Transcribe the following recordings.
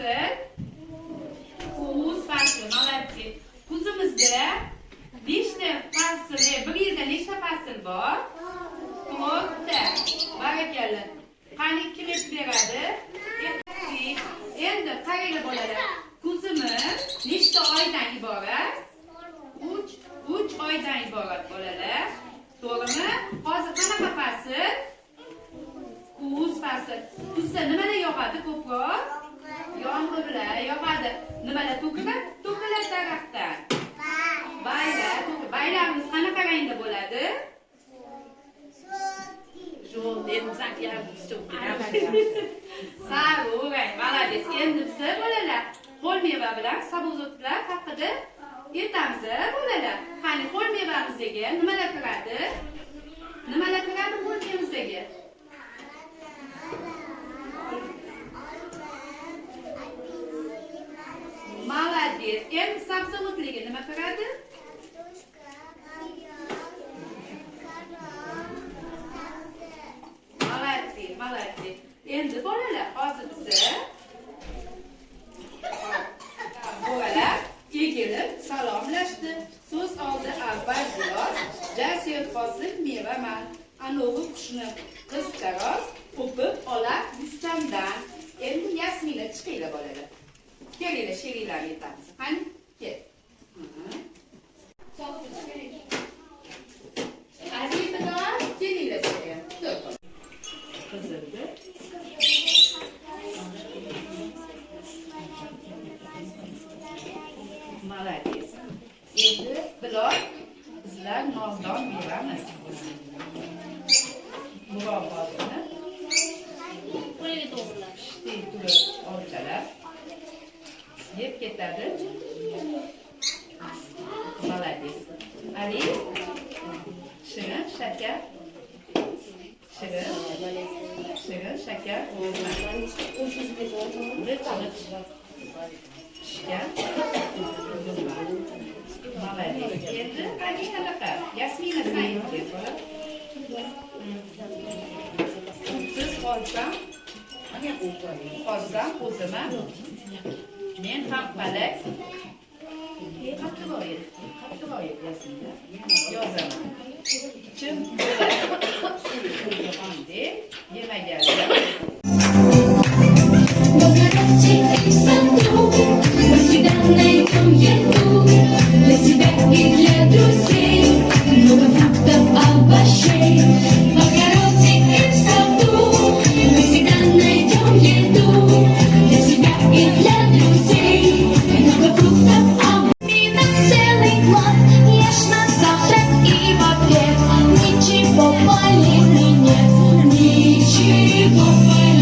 fasl. Kuz fasli, молодец. Kuzimizda 5 ta fasl, bir yilda nechta fasl bor? 4 ta. Barakalla. Qani ikkilik beradi? Endi qaranglar bolalar. Kuzimiz nechta oydan iborat? 3 oydan iborat bolalar. To'g'rimi? Hozir qanaqa fasl? Kuz fasli. Kuzda nimalar yog'adi ko'proq? Yomg'irlar yog'adi. Nimalar to'kiladi? To'kiladi daraxtdan. Baylarimiz qanaqa rangda bo'ladi? Sariq rang. Молодец. Endi biz bolalar qo'l meva bilan sabzavotlar haqida aytamiz bolalar. Qani qo'l mevamizga nimalar kiradi? Nimalar kiradi qo'l mevamizga? Молодец. Endi sabzavotlarga nima kiradi? Молодец. Endi bolalar hozir biz bolalar egilib salomlashdi. So'z oldi avval biroz jasur hosil mevaman. Anavi qushni qiz-taroz o'pib olar yuztamdan. Endi Yasmina chiqinglar bolalar. Kelinglar, sheringlarni aytamiz. Qani, kel. Azizlar, kelinglar sizga. Qizildi. Молодец. Endi bular bizlar nozdan beramiz. Murobasini qo'liga to'g'rilab, turib olchalar. Yeb ketadi. Молодец. Ali, shirin, shakar. Shirin, shakar. Молодец. Endi Ali qanaqa? Yasmina sayildi bola. Siz qolsam, o'zima men ham palak qattiqroq Yasmina yozaman. Ichim bo'ladi. Yemaganlar. Для себя и для друзей много фруктов, овощей, в огороде и в саду мы всегда найдем еду. Для себя и для друзей много фруктов, овощей, целый клад. Ешь на завтрак и в обед. Ничего полезней нет, ничего полезней.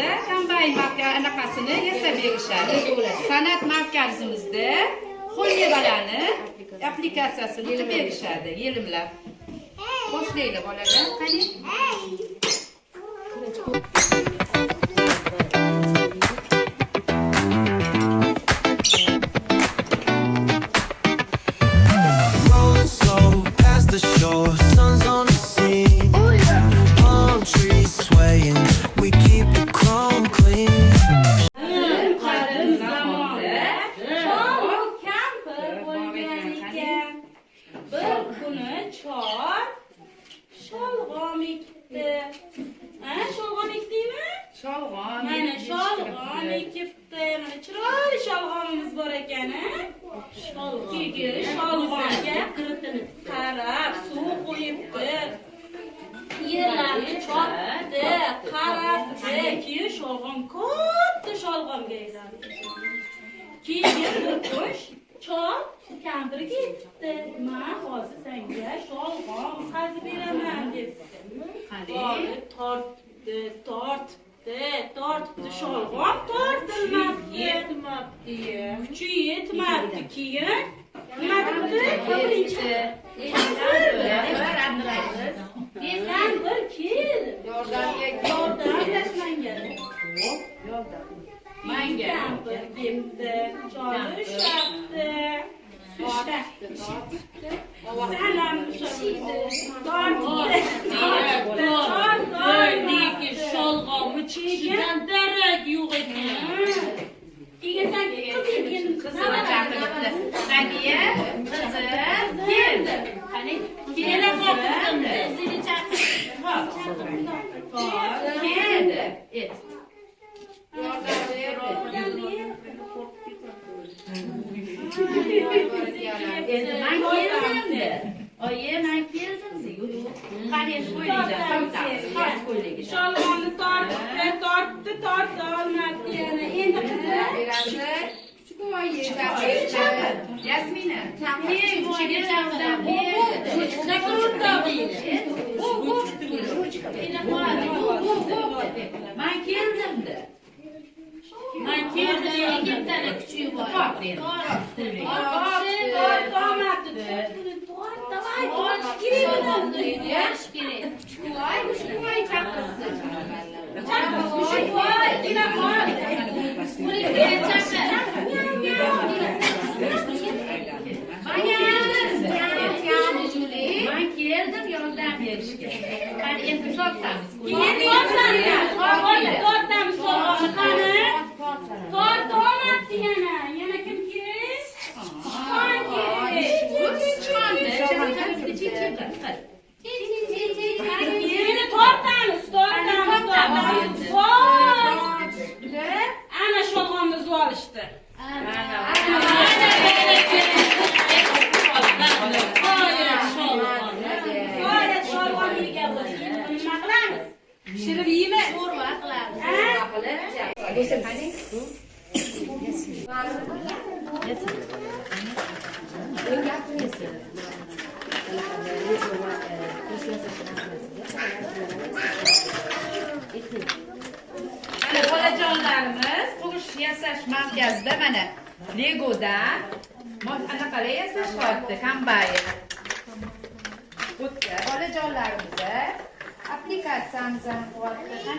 markazida kombay anaqasini yasab berishadi. San'at markazimizda qo'l mevalarni applikatsiyasini qilib berishadi, yelimlab. Boshlaydi bolalar, qani? Mana sholg'om ekibdi. Mana chiroyli sholg'omimiz bor ekan, sholg'omga qarab suv qo'yibdi. Yerlarni chopdi, qaratdi. Keyin sholg'om katta sholg'omga aylandi. Keyin qo'sh chop kampirga aytdi. Men hozir senga sholg'om qazib beraman debdi. Qani tortdi, tortibdi sholg'om tortilmabdi. Kuchi yetmabdi. Keyin nima debdi? Birinchi kampir kel. Yordamlashmanga. Manga kampir debdi. Choli ushlabdi. Salam tortdi. Sholg'om ichidan darak yo'q ekan. Egasan qiz chaqiribdi. Saniya qizi keldi. Qani kela qoldi. Seni chaqirib. Keldi. Oye, men keldim dedi. Qani qo'ylaysan, qo'ylaysan. Sholg'omni tortdi, olmadi yana. Endi qizi Yasmina, kuchiga chaqirib men keldimdi. Men keldim, yigitlar kuchi bor. Ana sholg'omni olishdi. Pishirib yeymiz. Sho'rva qilamiz. Mana bolajonlarimiz qurilish yasash markazida mana Legodan anaqalar yasashyapti, kombayn. O'tga bolajonlarimiz applikatsiyamiz ham bo'lyapti.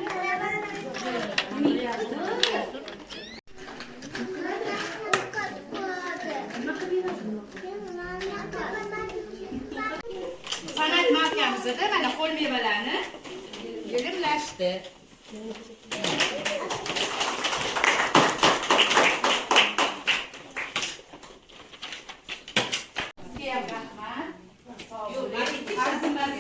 San'at markazida mana qo'l mevalarni yelimlashdi. Rahmat. Yo'q, arzimas.